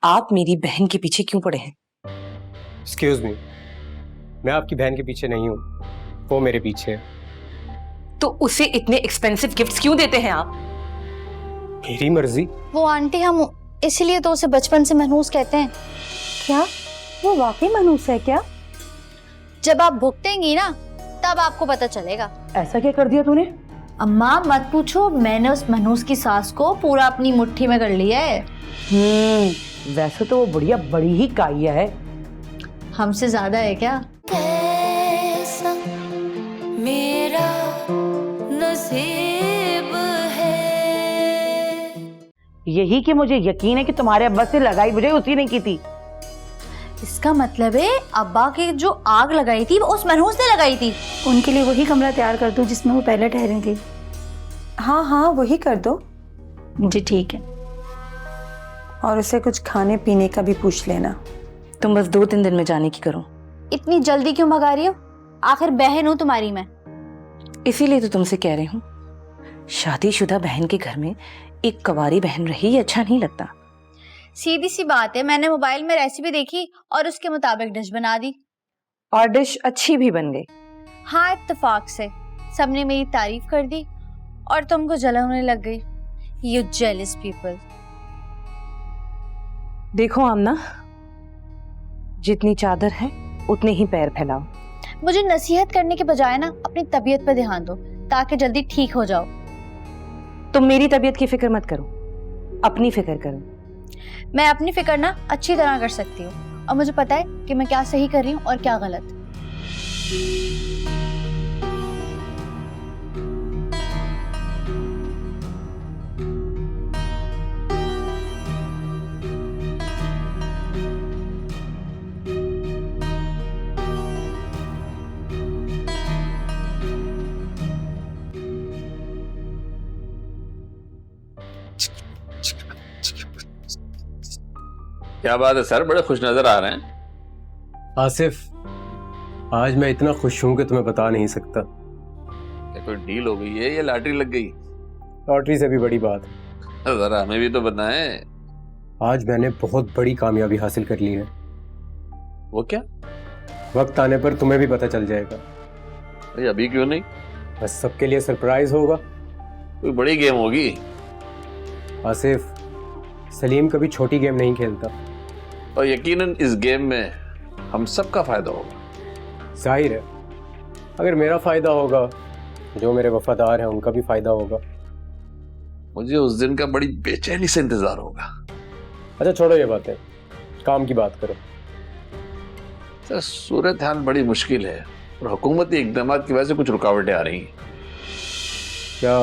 आप मेरी बहन के पीछे क्यों पड़े हैं? एक्सक्यूज मी, मैं आपकी बहन के पीछे नहीं हूँ, वो मेरे पीछे है। तो उसे इतने एक्सपेंसिव गिफ्ट्स क्यों देते हैं आप? मेरी मर्जी। वो आंटी हम इसलिए तो उसे बचपन से मनहूस कहते हैं। क्या वो वाकई मनहूस है क्या? जब आप भुगतेंगी ना तब आपको पता चलेगा। ऐसा क्या कर दिया तूने? अम्मा मत पूछो, मैंने उस मनहूस की सास को पूरा अपनी मुट्ठी में कर लिया है। वैसे तो वो बुढ़िया बड़ी ही काइया है। हमसे ज्यादा है क्या? कैसा मेरा नसीब है। यही कि मुझे यकीन है कि तुम्हारे अब्बा से लगाई बुझाई उसी ने की थी। इसका मतलब है अब्बा की जो आग लगाई थी वो उस मनहूस ने लगाई थी। उनके लिए वही कमरा तैयार कर दो जिसमें वो पहले ठहरी थी। हाँ हाँ वही कर दो। जी ठीक है। और उसे कुछ खाने पीने का भी पूछ लेना। तुम बस 2-3 दिन में जाने की करो। इतनी जल्दी क्यों भगा रही हो? आखिर बहन हूं तुम्हारी मैं। इसीलिए तो तुमसे कह रही हूँ, शादीशुदा बहन के घर में एक कवारी बहन रही अच्छा नहीं लगता। सीधी सी बात है, मैंने मोबाइल में रेसिपी देखी और उसके मुताबिक डिश बना दी। और डिश अच्छी भी बन गई। हाँ इत्तेफाक से सबने मेरी तारीफ कर दी और तुमको जलन होने लग गई। You jealous people. देखो आमना, जितनी चादर है उतने ही पैर फैलाओ। मुझे नसीहत करने के बजाय ना अपनी तबीयत पर ध्यान दो ताकि जल्दी ठीक हो जाओ। तुम मेरी तबीयत की फिक्र मत करो, अपनी फिक्र करो। मैं अपनी फिक्र ना अच्छी तरह कर सकती हूँ और मुझे पता है कि मैं क्या सही कर रही हूँ और क्या गलत। क्या बात है सर, बड़े खुश नजर आ रहे हैं। आसिफ, आज मैं इतना खुश हूं कि तुम्हें बता नहीं सकता। क्या कोई डील हो गई है या लॉटरी लग गई? लॉटरी से भी बड़ी बात। जरा हमें भी तो बताएं। आज मैंने बहुत बड़ी कामयाबी हासिल कर ली है। वो क्या? वक्त आने पर तुम्हें भी पता चल जाएगा। अरे अभी क्यों नहीं? बस सबके लिए सरप्राइज होगा। कोई बड़ी गेम होगी। आसिफ, सलीम कभी छोटी गेम नहीं खेलता और यकीनन इस गेम में हम सबका फायदा होगा। जाहिर है, अगर मेरा फायदा होगा, जो मेरे वफादार हैं उनका भी फायदा होगा। मुझे उस दिन का बड़ी बेचैनी से इंतजार होगा। अच्छा छोड़ो ये बातें, काम की बात करो। सर सूरत हाल बड़ी मुश्किल है और हुकूमती इकदाम की वजह से कुछ रुकावटें आ रही हैं। क्या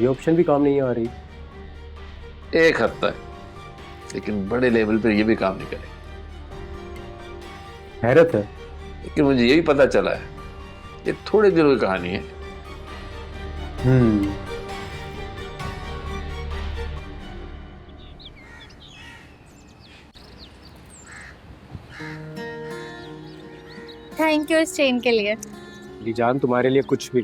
ये ऑप्शन भी काम नहीं आ रही? एक हद तक, लेकिन बड़े लेवल पर यह भी काम नहीं करेगा। हैरत है। लेकिन मुझे ये भी पता चला है ये थोड़े दिनों की कहानी है। थैंक यू इस ट्रेन के लिए। मेरी जान, तुम्हारे लिए कुछ भी।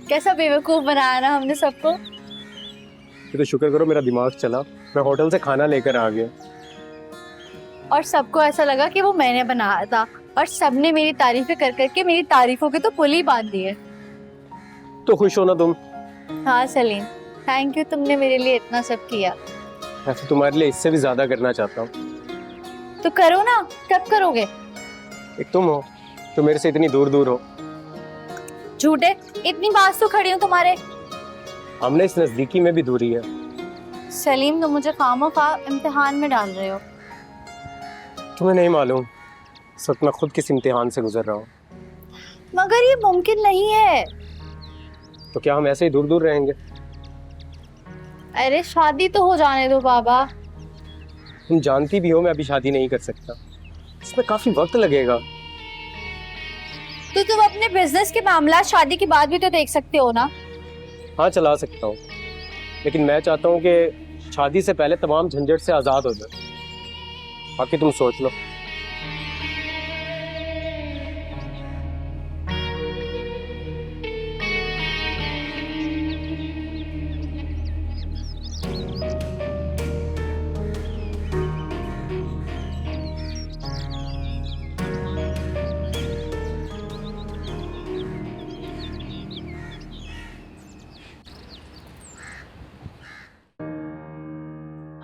कैसा बेवकूफ बनाया ना हमने सबको। ये तो शुक्र करो मेरा दिमाग चला, मैं होटल से खाना लेकर आ गया। और सबको ऐसा लगा कि वो मैंने बनाया था और सबने मेरी तारीफें कर करके मेरी तारीफों के तो पुल ही बांध दिए। तो खुश हो ना तुम? हाँ सलीम, थैंक यू, तुमने मेरे लिए इतना सब किया। मैं तो तुम्हारे लिए इससे भी ज्यादा करना चाहता हूँ। तो करो ना, कब करोगे? एक तुम हो जो मेरे से इतनी दूर दूर हो। झूठे, इतनी बात तो खड़ी हूँ तुम्हारे। हमने इस नजदीकी में भी दूरी है। सलीम तुम मुझे खामोखा इम्तिहान में डाल रहे हो। तुम्हें नहीं मालूम इस वक्त मैं खुद किस इम्तिहान से गुजर रहा हूँ। मगर ये मुमकिन नहीं है। तो क्या हम ऐसे ही दूर दूर रहेंगे? अरे शादी तो हो जाने दो बाबा। तुम जानती भी हो मैं अभी शादी नहीं कर सकता, इसमें काफी वक्त लगेगा। तो तुम अपने बिजनेस के मामला शादी के बाद भी तो देख सकते हो ना। हाँ चला सकता हूँ, लेकिन मैं चाहता हूँ कि शादी से पहले तमाम झंझट से आज़ाद हो जाए। बाकी तुम सोच लो।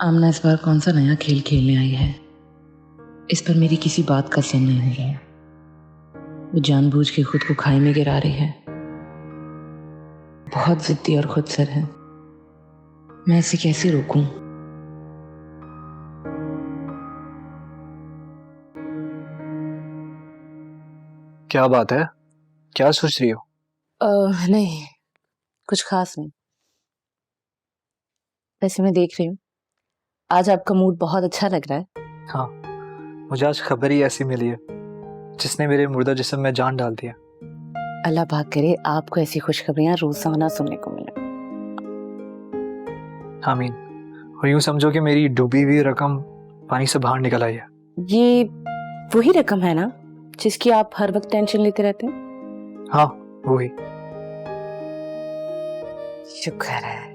आमना इस बार कौन सा नया खेल खेलने आई है? इस पर मेरी किसी बात का असर नहीं हो रहा है। वो जानबूझ के खुद को खाई में गिरा रही है। बहुत जिद्दी और खुदसर है। मैं इसे कैसे रोकूं? क्या बात है? क्या सोच रही हो? नहीं, कुछ खास नहीं। वैसे मैं देख रही हूँ आज आपका मूड बहुत अच्छा लग रहा है। हाँ, मुझे आज खबर ही ऐसी मिली है जिसने मेरे मुर्दा जिस्म में जान डाल दिया। अल्लाह पाक करे आपको ऐसी खुशखबरियां रोजाना सुनने को मिले। आमीन। और यूं समझो कि मेरी डूबी हुई रकम पानी से बाहर निकल आई है। ये वही रकम है ना जिसकी आप हर वक्त टेंशन लेते रहते हैं? हाँ, वही। शुक्र है।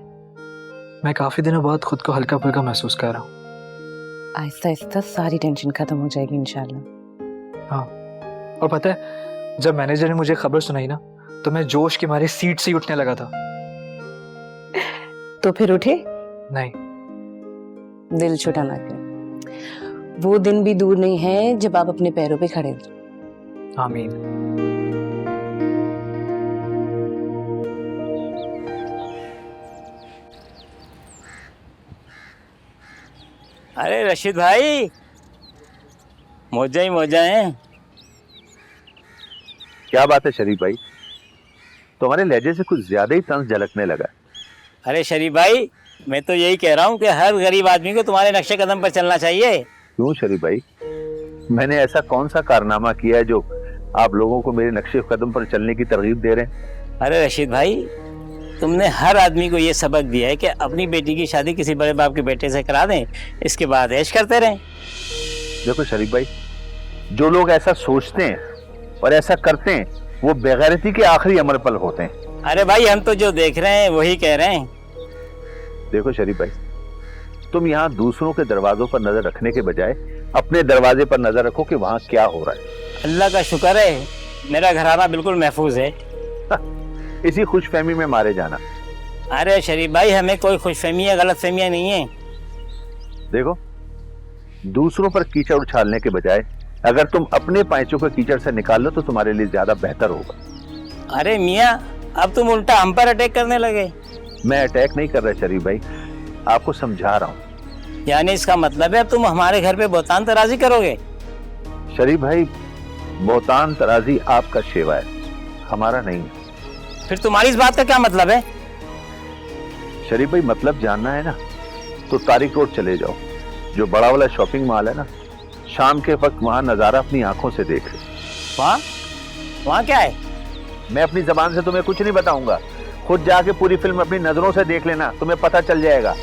मैं काफी दिनों बाद खुद को हल्का फुल्का महसूस कर रहा हूँ। आहिस्ता आहिस्ता सारी टेंशन खत्म हो जाएगी इंशाल्लाह। हाँ, और पता है जब मैनेजर ने मुझे खबर सुनाई ना तो मैं जोश के मारे सीट से ही उठने लगा था। तो फिर उठे? नहीं। दिल छोटा ना करें। वो दिन भी दूर नहीं है जब आप अपने पैरों पे खड़े हो। आमीन। अरे रशीद भाई, मौजा ही मौजा है। क्या बात है शरीफ भाई, तुम्हारे लहजे से कुछ ज्यादा ही तंज झलकने लगा। अरे शरीफ भाई, मैं तो यही कह रहा हूँ कि हर गरीब आदमी को तुम्हारे नक्शे कदम पर चलना चाहिए। क्यों शरीफ भाई, मैंने ऐसा कौन सा कारनामा किया है जो आप लोगों को मेरे नक्शे कदम पर चलने की तरगीब दे रहे हैं? अरे रशीद भाई, तुमने हर आदमी को ये सबक दिया है कि अपनी बेटी की शादी किसी बड़े बाप के बेटे से करा दें, इसके बाद ऐश करते रहें। देखो शरीफ भाई, जो लोग ऐसा सोचते हैं और ऐसा करते हैं वो बेगैरती के आखिरी अमर पल होते हैं। अरे भाई, हम तो जो देख रहे हैं वही कह रहे हैं। देखो शरीफ भाई, तुम यहाँ दूसरों के दरवाजों पर नजर रखने के बजाय अपने दरवाजे पर नजर रखो कि वहाँ क्या हो रहा है। अल्लाह का शुक्र है मेरा घराना बिल्कुल महफूज है। इसी खुशफहमी में मारे जाना। अरे शरीफ भाई, हमें कोई खुशफहमी या गलतफहमियां नहीं है। देखो, दूसरों पर कीचड़ उछालने के बजाय अगर तुम अपने पैंचों को कीचड़ से निकाल लो तो तुम्हारे लिए ज्यादा बेहतर होगा। अरे मियाँ, अब तुम उल्टा हम पर अटैक करने लगे। मैं अटैक नहीं कर रहा शरीफ भाई, आपको समझा रहा हूँ। यानी इसका मतलब है अब तुम हमारे घर पे बोहतान तराजी करोगे? शरीफ भाई, बोहतान तराजी आपका शेवा है, हमारा नहीं है। फिर तुम्हारी इस बात का क्या मतलब है? शरीफ भाई, मतलब जानना है ना तो तारिक रोड चले जाओ, जो बड़ा वाला शॉपिंग मॉल है ना, शाम के वक्त वहाँ नजारा अपनी आंखों से देख लो। वहाँ क्या है? मैं अपनी जबान से तुम्हें कुछ नहीं बताऊंगा, खुद जाके पूरी फिल्म अपनी नजरों से देख लेना, तुम्हें पता चल जाएगा।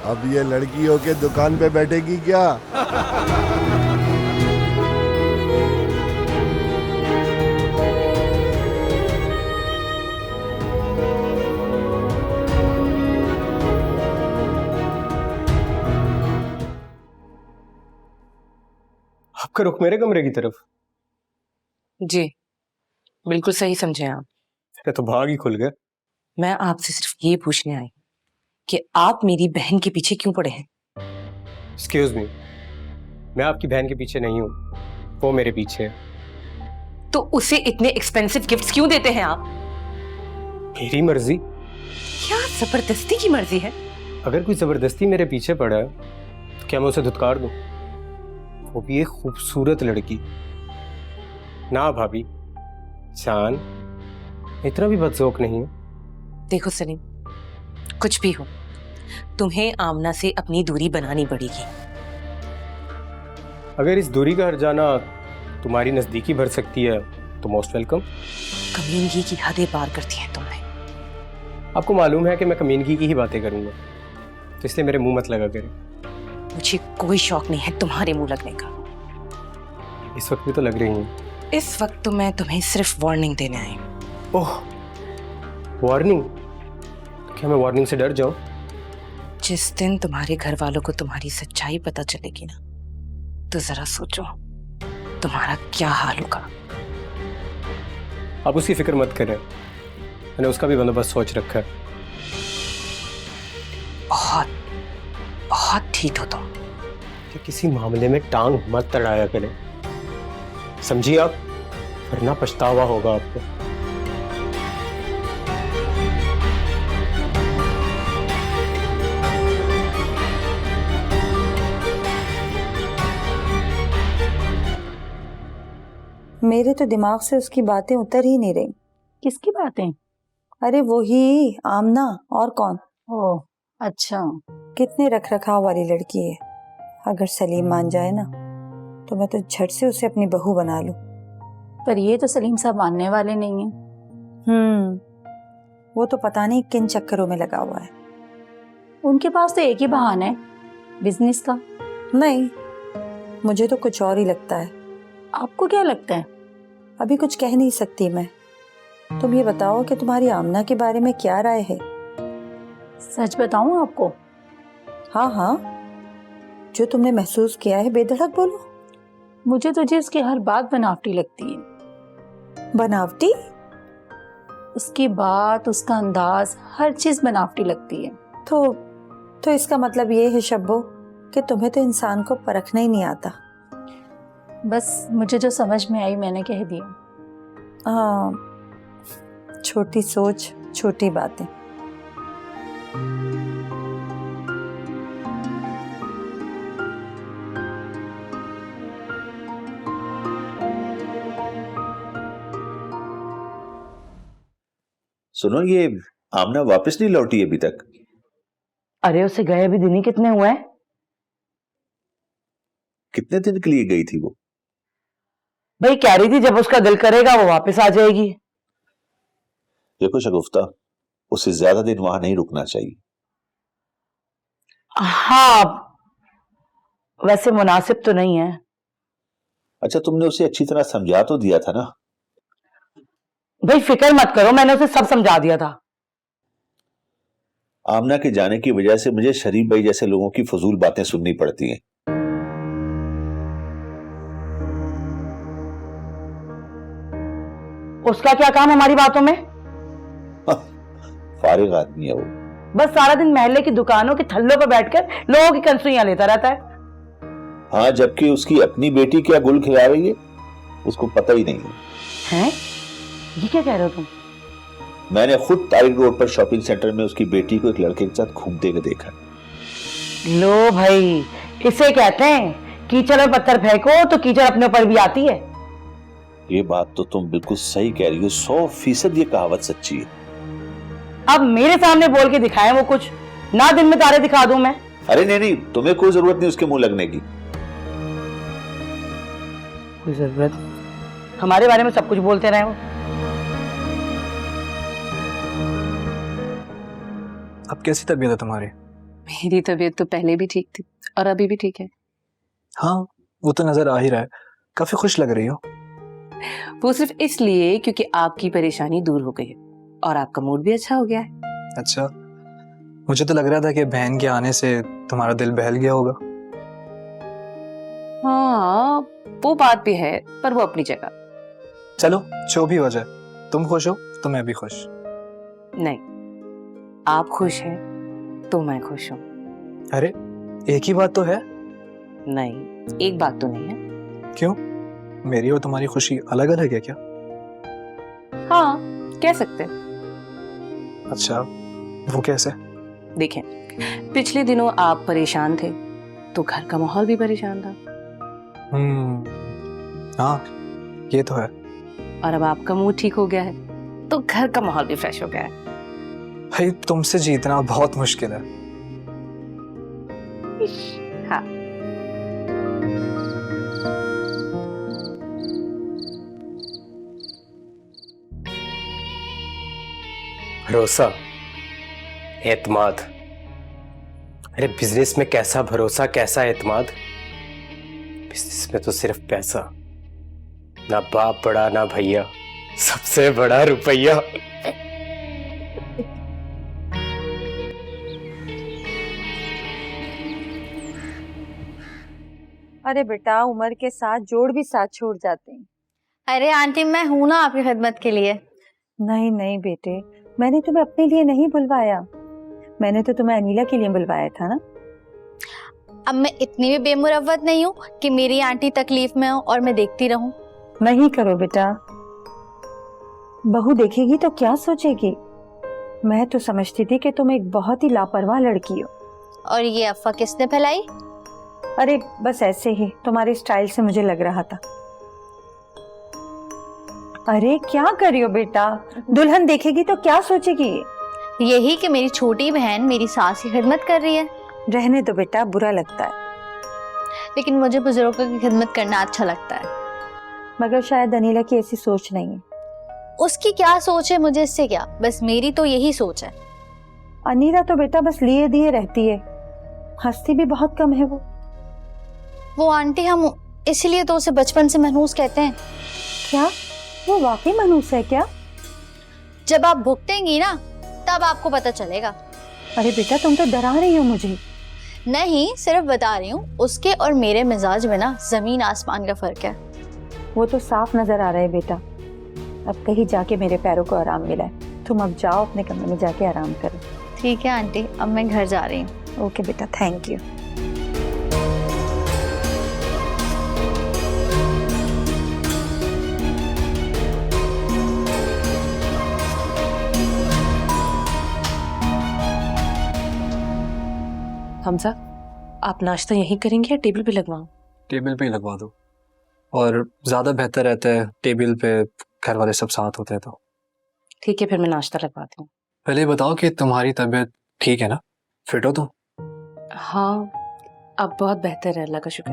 अब ये लड़की होके दुकान पे बैठेगी क्या? आपका रुख मेरे कमरे की तरफ? जी बिल्कुल सही समझे आप। मेरा तो भाग ही खुल गया। मैं आपसे सिर्फ ये पूछने आई कि आप मेरी बहन के पीछे क्यों पड़े हैं? एक्सक्यूज मी, मैं आपकी बहन के पीछे नहीं हूँ, वो मेरे पीछे है। तो उसे इतने एक्सपेंसिव गिफ्ट्स क्यों देते हैं आप? मेरी मर्जी। क्या जबरदस्ती की मर्जी है? अगर कोई जबरदस्ती मेरे पीछे पड़ा है तो क्या मैं उसे धुतकार दूं? वो भी एक खूबसूरत लड़की। ना भाभी जान, इतना भी बदजोक नहीं है। देखो सलीम, कुछ भी हो, तुम्हें आमना से अपनी दूरी बनानी पड़ेगी। अगर इस दूरी का हर जाना तुम्हारी नजदीकी भर सकती है तो मोस्ट वेलकम। कमीनगी की हदें पार करती हैं तुमने। आपको मालूम है कि मैं कमीनगी की ही बातें करूंगा, तो इसलिए मेरे मुंह मत लगा करें। मुझे कोई शौक नहीं है तुम्हारे मुंह लगने का। इस वक्त भी तो लग रही हूँ। इस वक्त तो मैं तुम्हें सिर्फ वार्निंग देने आई हूँ। ओह, वार्निंग? क्या मैं वार्निंग से डर जाऊं? जिस दिन तुम्हारे घर वालों को तुम्हारी सच्चाई पता चलेगी ना, तो जरा सोचो तुम्हारा क्या हाल होगा। आप उसकी फिक्र मत करें, मैंने उसका भी बंदोबस्त सोच रखा है। बहुत बहुत ठीक हो तुम। कि किसी मामले में टांग मत तड़ाया करें, समझिए आप, वरना पछतावा होगा आपको। मेरे तो दिमाग से उसकी बातें उतर ही नहीं रही। किसकी बातें? अरे वो ही आमना, और कौन। ओह अच्छा। कितने रख रखाव वाली लड़की है। अगर सलीम मान जाए ना तो मैं तो झट से उसे अपनी बहू बना लूं। पर ये तो सलीम साहब मानने वाले नहीं हैं। वो तो पता नहीं किन चक्करों में लगा हुआ है। उनके पास तो एक ही बहाना है, बिजनेस का। नहीं, मुझे तो कुछ और ही लगता है। आपको क्या लगता है? अभी कुछ कह नहीं सकती मैं। तुम ये बताओ कि तुम्हारी आमना के बारे में क्या राय है। सच बताऊं आपको? हाँ हाँ, जो तुमने महसूस किया है बेधड़क बोलो। मुझे तो जी उसकी हर बात बनावटी लगती है। बनावटी? उसकी बात, उसका अंदाज, हर चीज बनावटी लगती है। तो इसका मतलब ये है शब्बो कि तुम्हें तो इंसान को परखना ही नहीं आता। बस मुझे जो समझ में आई मैंने कह दिया। हाँ, छोटी सोच छोटी बातें। सुनो, ये आमना वापस नहीं लौटी अभी तक? अरे उसे गए अभी दिन ही कितने हुए हैं? कितने दिन के लिए गई थी वो? भाई कह रही थी जब उसका दिल करेगा वो वापस आ जाएगी। देखो शगुफ्ता, उसे ज्यादा दिन वहां नहीं रुकना चाहिए। हाँ, वैसे मुनासिब तो नहीं है। अच्छा, तुमने उसे अच्छी तरह समझा तो दिया था ना? भाई फिक्र मत करो, मैंने उसे सब समझा दिया था। आमना के जाने की वजह से मुझे शरीफ भाई जैसे लोगों की फजूल बातें सुननी पड़ती हैं। उसका क्या काम हमारी बातों में? फारिग आदमी है वो। बस सारा दिन महल्ले की दुकानों के थल्लों पर बैठकर लोगों की कंसुइयां लेता रहता है। हाँ, जबकि उसकी अपनी बेटी क्या गुल खिला रही है उसको पता ही नहीं है। ये क्या कह रहे हो तुम? मैंने खुद तारिक रोड पर शॉपिंग सेंटर में उसकी बेटी को एक लड़के के साथ घूमते हुए देखा। लो भाई, इसे कहते हैं कीचड़ और पत्थर फेंको तो कीचड़ अपने ऊपर भी आती है। ये बात तो तुम बिल्कुल सही कह रही हो, 100% ये कहावत सच्ची है। अब मेरे सामने बोल के दिखाए वो कुछ, ना दिन में तारे दिखा दूं मैं। अरे नहीं, तुम्हें कोई जरूरत नहीं उसके मुंह लगने की। कोई जरूरत? हमारे बारे में सब कुछ बोलते रहे हो। अब कैसी तबीयत है तुम्हारी? मेरी तबीयत तो पहले भी ठीक थी और अभी भी ठीक है। हाँ, वो तो नजर आ ही रहा है। काफी खुश लग रही हो। वो सिर्फ इसलिए क्योंकि आपकी परेशानी दूर हो गई है और आपका मूड भी अच्छा हो गया है। अच्छा, मुझे तो लग रहा था कि बहन के आने से तुम्हारा दिल बहल गया होगा। हाँ, वो बात भी है, पर वो अपनी जगह। चलो जो भी हो जाए, तुम खुश हो तो मैं भी खुश। नहीं, आप खुश हैं तो मैं खुश हूँ। अरे एक ही बात तो है। नहीं, एक बात तो नहीं है। क्यों? मेरी और तुम्हारी खुशी अलग अलग है क्या? हाँ, कह सकते। अच्छा, वो कैसे? देखें, पिछले दिनों आप परेशान थे तो घर का माहौल भी परेशान था। हाँ, ये तो है। और अब आपका मूड ठीक हो गया है तो घर का माहौल भी फ्रेश हो गया है। भाई तुमसे जीतना बहुत मुश्किल है। हाँ। भरोसा, एतमाद, अरे बिजनेस में कैसा भरोसा, कैसा एतमाद। बिजनेस में तो सिर्फ पैसा, ना बाप बड़ा ना भैया, सबसे बड़ा रुपया। अरे बेटा, उम्र के साथ जोड़ भी साथ छोड़ जाते हैं। अरे आंटी, मैं हूं ना आपकी खिदमत के लिए। नहीं नहीं बेटे, मैंने तुम्हें अपने लिए नहीं बुलवाया, मैंने तो तुम्हें अनीला के लिए बुलवाया था ना। अब मैं इतनी भी बेमुरव्वत नहीं हूँ कि मेरी आंटी तकलीफ में हो और मैं देखती रहूं। नहीं करो बेटा, बहू देखेगी तो क्या सोचेगी। मैं तो समझती थी कि तुम एक बहुत ही लापरवाह लड़की हो। और ये अफवाह किसने फैलाई? अरे बस ऐसे ही, तुम्हारे स्टाइल से मुझे लग रहा था। अरे क्या कर रही हो बेटा, दुल्हन देखेगी तो क्या सोचेगी? यही कि मेरी छोटी बहन मेरी सास की खिदमत कर रही है। रहने दो बेटा, बुरा लगता है। लेकिन मुझे बुजुर्गों की खिदमत करना अच्छा लगता है। मगर शायद अनीला की ऐसी सोच नहीं है। उसकी क्या सोच है मुझे इससे क्या, बस मेरी तो यही सोच है। अनीला तो बेटा बस लिए दिए रहती है, हंसती भी बहुत कम है वो आंटी, हम इसलिए तो उसे बचपन से मनहूस कहते हैं। क्या वो वाकई मनहूस है क्या? जब आप भुगतेंगी ना तब आपको पता चलेगा। अरे बेटा, तुम तो डरा रही हो मुझे। नहीं, सिर्फ बता रही हूँ, उसके और मेरे मिजाज में ना जमीन आसमान का फर्क है। वो तो साफ नजर आ रहा है बेटा। अब कहीं जाके मेरे पैरों को आराम मिला है। तुम अब जाओ अपने कमरे में जाके आराम करो। ठीक है आंटी, अब मैं घर जा रही हूँ। ओके बेटा, थैंक यू। हमजा, आप नाश्ता यहीं करेंगे या टेबल पे लगवाऊं? टेबल पे ही लगवा दो, और ज्यादा बेहतर रहता है टेबल पे घर वाले सब साथ होते हैं तो। ठीक है, फिर मैं नाश्ता लगवाती हूँ। पहले बताओ कि तुम्हारी तबीयत ठीक है ना, फिट हो तुम? हाँ, अब बहुत बेहतर है, अल्लाह का शुक्र।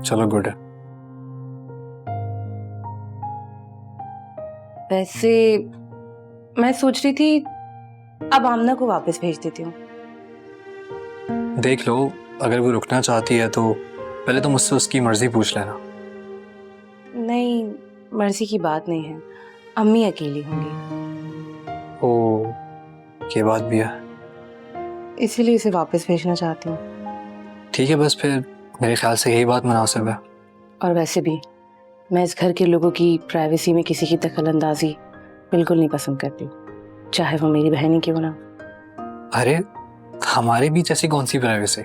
चलो गुड है। वैसे मैं सोच रही थी अब आमना को वापस भेज देती हूँ। देख लो, अगर वो रुकना चाहती है तो पहले तो मुझसे उसकी मर्जी पूछ लेना। नहीं, मर्जी की बात नहीं है, अम्मी अकेली होंगी। ओ, ये बात भी है, इसीलिए उसे वापस भेजना चाहती हूँ। ठीक है, बस फिर मेरे ख्याल से यही बात मुनासिब है। और वैसे भी मैं इस घर के लोगों की प्राइवेसी में किसी की दखलंदाजी बिल्कुल नहीं पसंद करती, चाहे वो मेरी बहन ही क्यों ना। अरे हमारे बीच ऐसी कौन सी प्राइवेसी?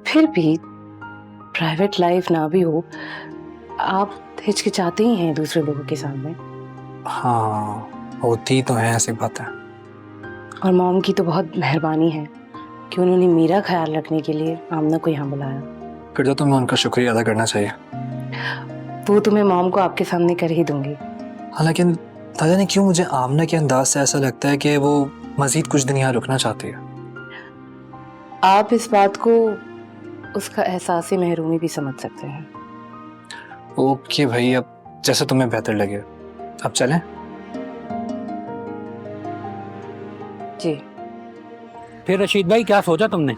फिर भी प्राइवेट लाइफ ना भी हो, आप हिचकिचाते ही हैं दूसरे लोगों के सामने। हाँ, होती तो है ऐसी बातें। और मॉम की तो बहुत मेहरबानी है कि उन्होंने मेरा ख्याल रखने के लिए आमना को यहाँ बुलाया। फिर तो तुम्हें उनका शुक्रिया अदा करना चाहिए। वो तो मैं मॉम को आपके सामने कर ही दूंगी। हालांकि पता नहीं क्यों मुझे आमना के अंदाज से ऐसा लगता है कि वो मजीद कुछ दिन यहाँ रुकना चाहती है। आप इस बात को उसका एहसास महरूमी भी समझ सकते हैं। ओके भाई, अब जैसे तुम्हें बेहतर लगे, अब चलें? जी। फिर रशीद भाई, क्या सोचा तुमने?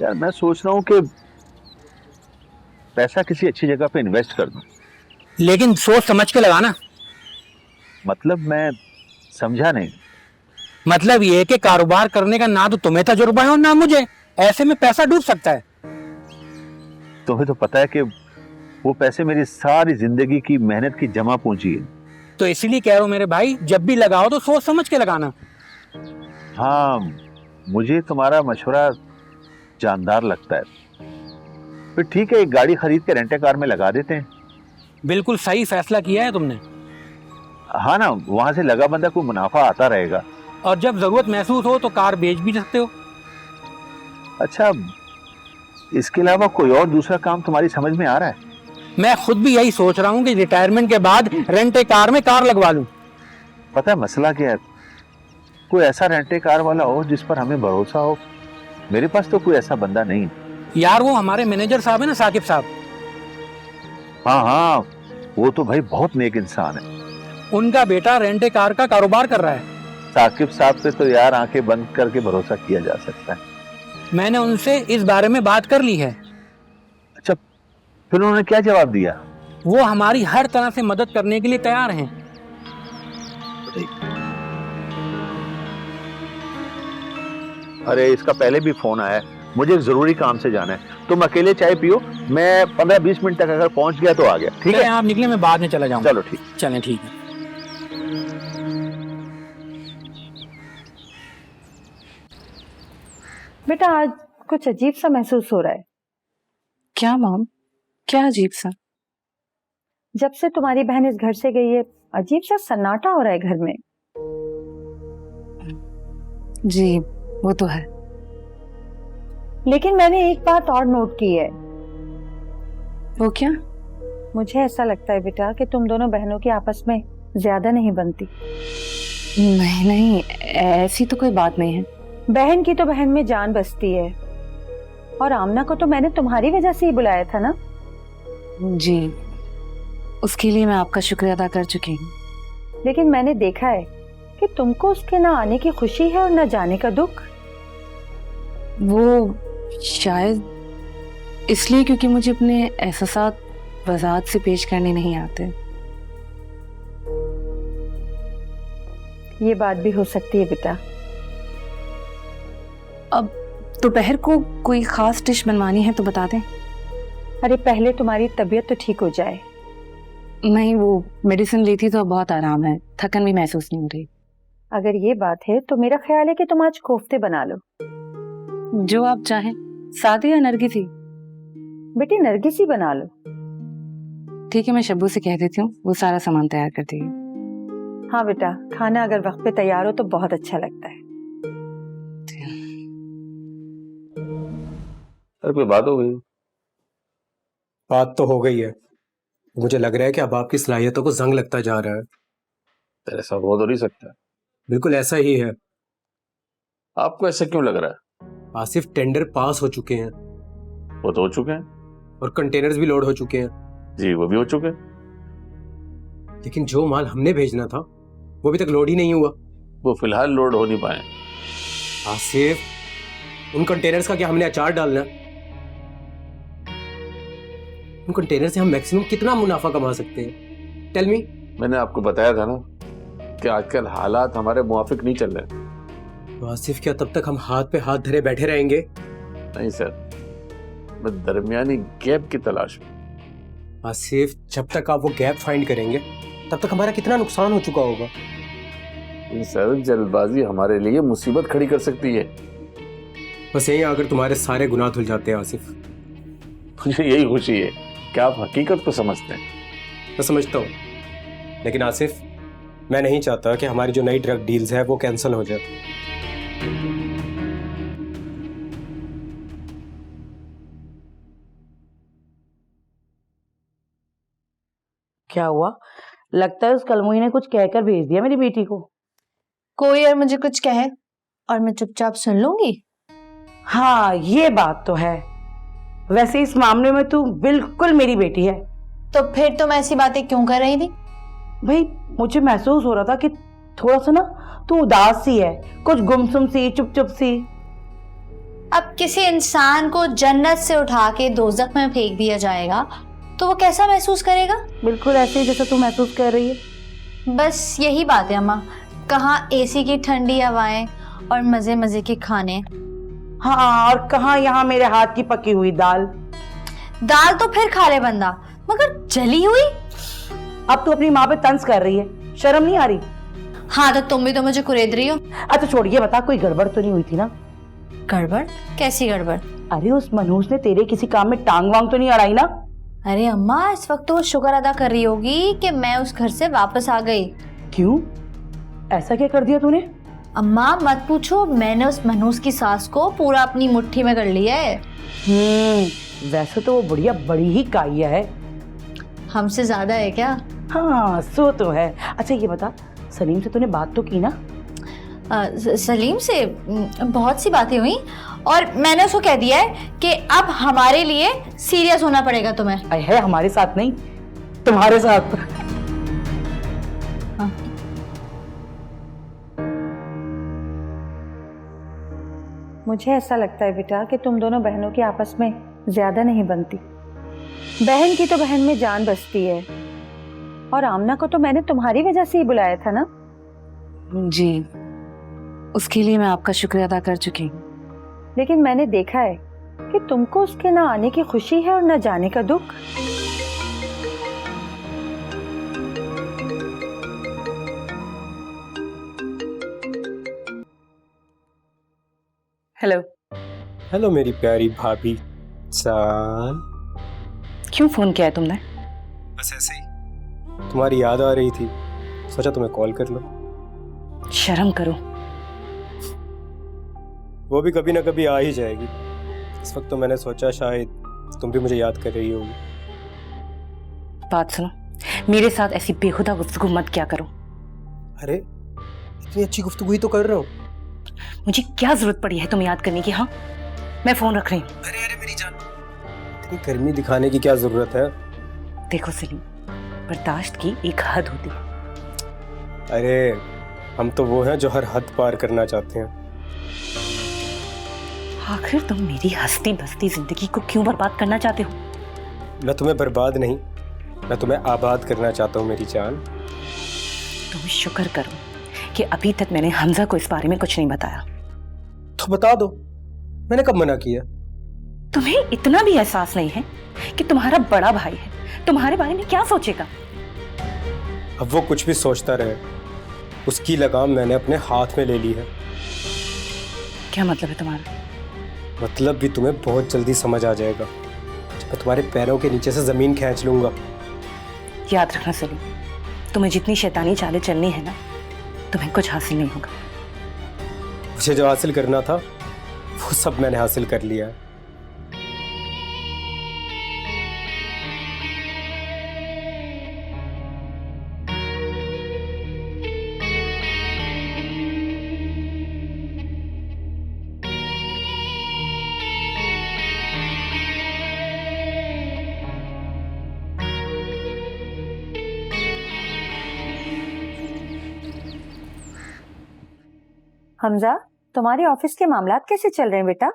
यार मैं सोच रहा हूँ कि पैसा किसी अच्छी जगह पे इन्वेस्ट कर दूं। लेकिन सोच समझ के लगाना। मतलब मैं समझा नहीं। मतलब ये कि कारोबार करने का ना तो तुम्हें तजुर्बा है और ना मुझे, ऐसे में पैसा डूब सकता है। तुम्हें तो पता है कि वो पैसे मेरी सारी जिंदगी की मेहनत की जमा पूंजी है। तो इसीलिए कह रहा हूँ मेरे भाई, जब भी लगाओ तो सोच समझ के लगाना। हाँ, मुझे तुम्हारा मशवरा जानदार लगता है। फिर ठीक है, एक गाड़ी खरीद के रेंटे कार में लगा देते हैं। बिल्कुल सही फैसला किया है तुमने। हाँ ना, वहां से लगा बंदा को मुनाफा आता रहेगा। और जब जरूरत महसूस हो तो कार बेच भी सकते हो। अच्छा, इसके अलावा कोई और दूसरा काम तुम्हारी समझ में आ रहा है? मैं खुद भी यही सोच रहा हूँ कि रिटायरमेंट के बाद रेंटे कार में कार लगवा लूं। पता है मसला क्या है? कोई ऐसा रेंटे कार वाला हो जिस पर हमें भरोसा हो। मेरे पास तो कोई ऐसा बंदा नहीं। यार वो हमारे मैनेजर साहब है ना, साकिब साहब। हाँ हाँ, वो तो भाई बहुत नेक इंसान है। उनका बेटा रेंटे कार का कारोबार कर रहा है। साकिब साहब पे तो यार आंखें बंद करके भरोसा किया जा सकता है। मैंने उनसे इस बारे में बात कर ली है। अच्छा, फिर उन्होंने क्या जवाब दिया? वो हमारी हर तरह से मदद करने के लिए तैयार हैं। अरे इसका पहले भी फोन आया है, मुझे एक जरूरी काम से जाना है। तुम अकेले चाय पियो, मैं 15-20 मिनट तक अगर पहुंच गया तो आ गया। ठीक है, आप निकले, मैं बाद में चला जाऊंगा। चलो ठीक, चलें, ठीक है। बेटा आज कुछ अजीब सा महसूस हो रहा है। क्या मॉम, क्या अजीब सा? जब से तुम्हारी बहन इस घर से गई है अजीब सा सन्नाटा हो रहा है घर में। जी वो तो है, लेकिन मैंने एक बात और नोट की है। वो क्या? मुझे ऐसा लगता है बेटा कि तुम दोनों बहनों की आपस में ज्यादा नहीं बनती। नहीं नहीं, ऐसी तो कोई बात नहीं है। बहन की तो बहन में जान बसती है, और आमना को तो मैंने तुम्हारी वजह से ही बुलाया था ना। जी, उसके लिए मैं आपका शुक्रिया अदा कर चुकी हूँ। लेकिन मैंने देखा है कि तुमको उसके ना आने की खुशी है और ना जाने का दुख। वो शायद इसलिए क्योंकि मुझे अपने एहसासात वजाहत से पेश करने नहीं आते। ये बात भी हो सकती है बेटा। अब दोपहर को कोई खास डिश बनवानी है तो बता दें। अरे पहले तुम्हारी तबीयत तो ठीक हो जाए। नहीं, वो मेडिसिन ली थी तो अब बहुत आराम है, थकन भी महसूस नहीं हो रही। अगर ये बात है तो मेरा ख्याल है कि तुम आज कोफ्ते बना लो। जो आप चाहें, सादे या नरगिसी? बेटी नरगिसी बना लो। ठीक है, मैं शब्बू से कह देती हूँ, वो सारा सामान तैयार कर देगी। हाँ बेटा, खाना अगर वक्त पे तैयार हो तो बहुत अच्छा लगता है। अरे कोई बात हो गई? बात तो हो गई है। मुझे लग रहा है कि अब आपकी सलाहियतों को जंग लगता जा रहा है। तेरे साथ हो तो नहीं सकता। बिल्कुल ऐसा ही है। आपको ऐसा क्यों लग रहा है? आसिफ, टेंडर पास हो चुके हैं। वो तो हो चुके हैं। और कंटेनर्स भी लोड हो चुके हैं। जी वो भी हो चुके हैं। लेकिन जो माल हमने भेजना था वो अभी तक लोड ही नहीं हुआ। वो फिलहाल लोड हो नहीं पाए। आसिफ, उन कंटेनर्स का क्या हमने अचार डालना है? उन कंटेनर से हम मैक्सिमम कितना मुनाफा कमा सकते हैं? Tell me. मैंने आपको बताया था ना कि आजकल हालात हमारे मुआफिक नहीं चल रहे। तो आसिफ, क्या तब तक हम हाथ पे हाथ धरे बैठे रहेंगे? नहीं सर, मैं दरमियानी गैप की तलाश में। आसिफ, जब तक आप वो गैप फाइंड करेंगे तब तक हमारा कितना नुकसान हो चुका होगा। सर जल्दबाजी हमारे लिए मुसीबत खड़ी कर सकती है। बस यही आकर तुम्हारे सारे गुनाह धुल जाते हैं आसिफ। मुझे यही खुशी है कि आप हकीकत को समझते हैं। मैं समझता हूँ, लेकिन आसिफ मैं नहीं चाहता कि हमारी जो नई ड्रग डील्स है वो कैंसिल हो जाए। क्या हुआ? लगता है उस कलमुई ने कुछ कहकर भेज दिया मेरी बेटी को। कोई और मुझे कुछ कहे और मैं चुपचाप सुन लूंगी। हाँ ये बात तो है। वैसे इस मामले में तू बिल्कुल मेरी बेटी है। तो फिर तुम ऐसी बातें क्यों कर रही थी? भाई मुझे महसूस हो रहा था कि थोड़ा सा ना तू उदास सी है, कुछ गुमसुम सी, चुप चुप सी। अब किसी इंसान को जन्नत से उठा के दोजख में फेंक दिया जाएगा तो वो कैसा महसूस करेगा? बिल्कुल ऐसे ही जैसा तू महसूस कर रही है। बस यही बात है अम्मा, कहाँ एसी की ठंडी हवाएं और मजे मजे के खाने। हाँ, और कहाँ यहाँ मेरे हाथ की पकी हुई दाल। दाल तो फिर खा ले बंदा, मगर जली हुई? अब तू अपनी माँ पे तंज कर रही है, शर्म नहीं आ रही? हाँ तो तुम भी तो मुझे कुरेद रही हो। अच्छा छोड़, ये बता कोई गड़बड़ तो नहीं हुई थी ना? गड़बड़? कैसी गड़बड़? अरे उस मनहूस ने तेरे किसी काम में टांग वांग तो नहीं अड़ाई ना? अरे अम्मा, इस वक्त तो वो शुक्र अदा कर रही होगी कि मैं उस घर से वापस आ गई। क्यों? ऐसा क्या कर दिया तूने? अम्मा मत पूछो, मैंने उस मनहूस की सास को पूरा अपनी मुट्ठी में कर लिया है। वैसे तो वो बुढ़िया बड़ी ही काया है। हमसे ज्यादा है क्या? हाँ सो तो है। अच्छा ये बता, सलीम से तूने बात तो की ना? सलीम से बहुत सी बातें हुई और मैंने उसको कह दिया है कि अब हमारे लिए सीरियस होना पड़ेगा तुम्हें। है हमारे साथ नहीं, तुम्हारे साथ। हाँ। मुझे ऐसा लगता है बेटा कि तुम दोनों बहनों की आपस में ज्यादा नहीं बनती। बहन की तो बहन में जान बसती है। और आमना को तो मैंने तुम्हारी वजह से ही बुलाया था ना। जी, उसके लिए मैं आपका शुक्रिया अदा कर चुकी हूँ। लेकिन मैंने देखा है कि तुमको उसके ना आने की खुशी है और ना जाने का दुख। हेलो। हेलो मेरी प्यारी भाभी जान। क्यों फोन किया है तुमने? बस ऐसे ही, तुम्हारी याद आ रही थी, सोचा तुम्हें कॉल कर लो। शर्म करो। वो भी कभी ना कभी आ ही जाएगी। इस वक्त तो मैंने सोचा शायद तुम भी मुझे याद कर रही होगी। बात सुनो, मेरे साथ ऐसी बेहुदा गुफ्तगू मत क्या करो। अरे इतनी अच्छी गुफ्तगू ही तो कर रहा हूँ। मुझे क्या जरूरत पड़ी है तुम्हें याद करने की? हाँ, मैं फोन रख रही हूँ। अरे अरे मेरी जान, इतनी गर्मी दिखाने की क्या जरूरत है? देखो सलीम, बर्दाश्त की एक हद होती है। अरे हम तो वो हैं जो हर हद पार करना चाहते हैं। आखिर तुम मेरी हंसती बसती जिंदगी को क्यों बर्बाद करना चाहते हो? मैं तुम्हें बर्बाद नहीं, मैं तुम्हें आबाद करना चाहता हूँ मेरी जान। तुम शुक्र करो कि अभी तक मैंने हमजा को इस बारे में कुछ नहीं बताया। तो बता दो, मैंने कब मना किया? तुम्हें इतना भी एहसास नहीं है कि तुम्हारा बड़ा भाई है, तुम्हारे बारे में क्या सोचेगा? अब वो कुछ भी सोचता रहे, उसकी लगाम मैंने अपने हाथ में ले ली है। क्या मतलब है तुम्हारा? मतलब भी तुम्हें बहुत जल्दी समझ आ जाएगा जब मैं तुम्हारे पैरों के नीचे से जमीन खींच लूंगा। याद रखना सलीम, तुम्हें जितनी शैतानी चालें चलनी है ना, तुम्हें कुछ हासिल नहीं होगा। मुझे जो हासिल करना था वो सब मैंने हासिल कर लिया है। हमजा, तुम्हारे ऑफिस के मामलात कैसे चल रहे हैं बेटा?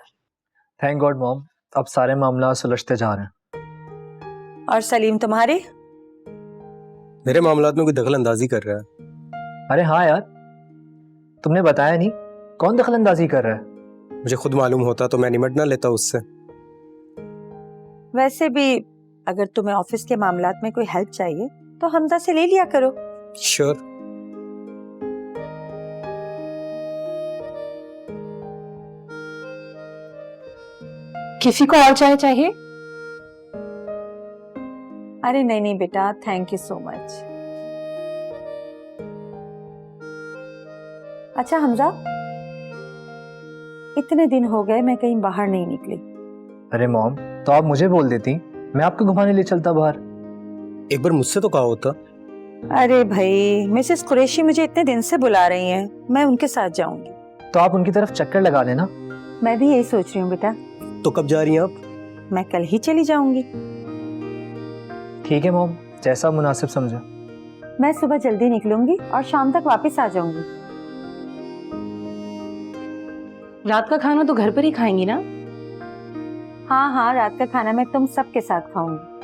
थैंक गॉड मॉम, अब सारे मामला सुलझते जा रहे हैं। और सलीम तुम्हारे? मेरे मामलात में कोई दखल अंदाजी कर रहा है। अरे हाँ यार, तुमने बताया नहीं, कौन दखल अंदाजी कर रहा है? मुझे खुद मालूम होता तो मैं निमट ना लेता उससे। वैसे भी अगर तुम्हें ऑफिस के मामलात में कोई हेल्प चाहिए तो हमजा से ले लिया करो। श्योर। किसी को और चाय चाहिए? अरे नहीं नहीं बेटा, थैंक यू सो मच। अच्छा हमजा, इतने दिन हो गए मैं कहीं बाहर नहीं निकली। अरे मॉम, तो आप मुझे बोल देती, मैं आपको घुमाने ले चलता बाहर। एक बार मुझसे तो कहा होता। अरे भाई, मिसेस कुरैशी मुझे इतने दिन से बुला रही हैं, मैं उनके साथ जाऊंगी। तो आप उनकी तरफ चक्कर लगा लेना। मैं भी यही सोच रही हूँ बेटा। तो कब जा रही हैं आप? मैं कल ही चली जाऊंगी। ठीक है मॉम, जैसा मुनासिब समझो। मैं सुबह जल्दी निकलूंगी और शाम तक वापस आ जाऊंगी। रात का खाना तो घर पर ही खाएंगी ना? हाँ हाँ, रात का खाना मैं तुम सबके साथ खाऊंगी।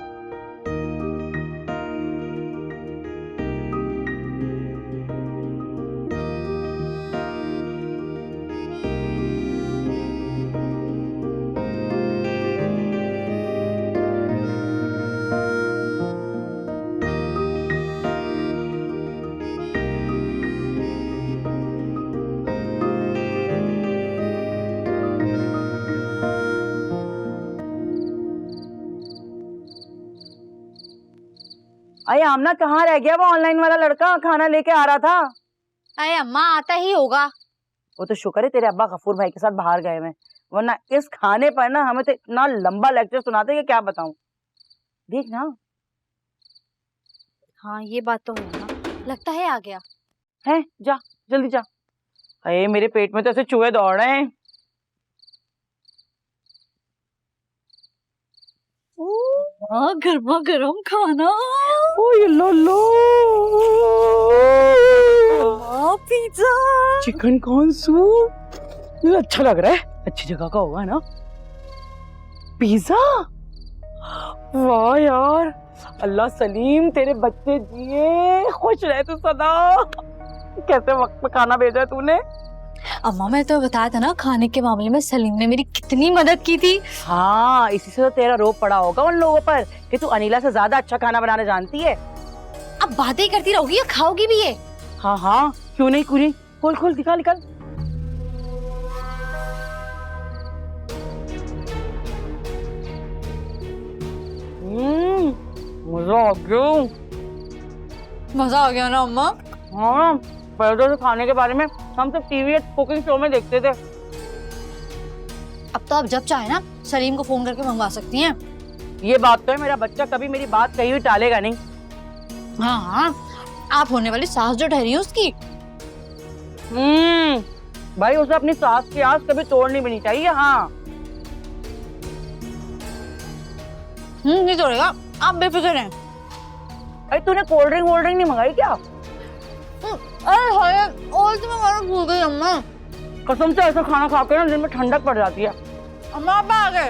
अरे आमना, कहाँ रह गया वो ऑनलाइन वाला लड़का? खाना लेके आ रहा था। अरे अम्मा, आता ही होगा। वो तो शुक्र है तेरे अब्बा गफूर भाई के साथ बाहर गए हैं, वरना इस खाने पर ना हमें तो इतना लंबा लेक्चर सुनाते कि क्या बताऊं। देख ना। हाँ ये बात तो है ना, लगता है आ गया है। जा जल्दी जा। अरे मेरे पेट में तो ऐसे चूहे दौड़ रहे हैं। गर्मा गर्म खाना। ओ ये लो लो, पिज्जा, चिकन कॉर्न सूप, अच्छा लग रहा है। अच्छी जगह का होगा ना। पिज्जा, वाह यार, अल्लाह सलीम तेरे बच्चे जिए, खुश रहे तू सदा। कैसे वक्त पे खाना भेजा है तूने। अम्मा मैं तो बताया था ना, खाने के मामले में सलीम ने मेरी कितनी मदद की थी। हाँ, इसी से तो तेरा रोब पड़ा होगा उन लोगों पर कि तू अनिला से ज्यादा अच्छा खाना बनाना जानती है। अब बातें ही करती रहोगी या खाओगी भी ये? हाँ हाँ, क्यों नहीं, खोल खोल दिखा, निकल। मजा आ गया। मजा आ गया ना अम्मा? हाँ, पहले तो खाने के बारे में हम सब टीवी कुकिंग शो में देखते थे। अब तो आप जब चाहे ना सलीम को फोन करके मंगवा सकती हैं। ये बात तो है, मेरा बच्चा कभी मेरी बात कही हुई टालेगा नहीं। हाँ हाँ, आप होने वाली सास जो ठहरी है उसकी। भाई उसे अपनी सास की आस कभी तोड़नी भी नहीं चाहिए। हाँ नहीं तोड़ेगा, आप बेफिक्र हैं। अरे तूने कोल्ड ड्रिंक नहीं मंगाई क्या? अरे और तो मैं भूल गई अम्मा। कसम से ऐसा खाना खा के ना दिन में ठंडक पड़ जाती है। अम्मा आप आ गए।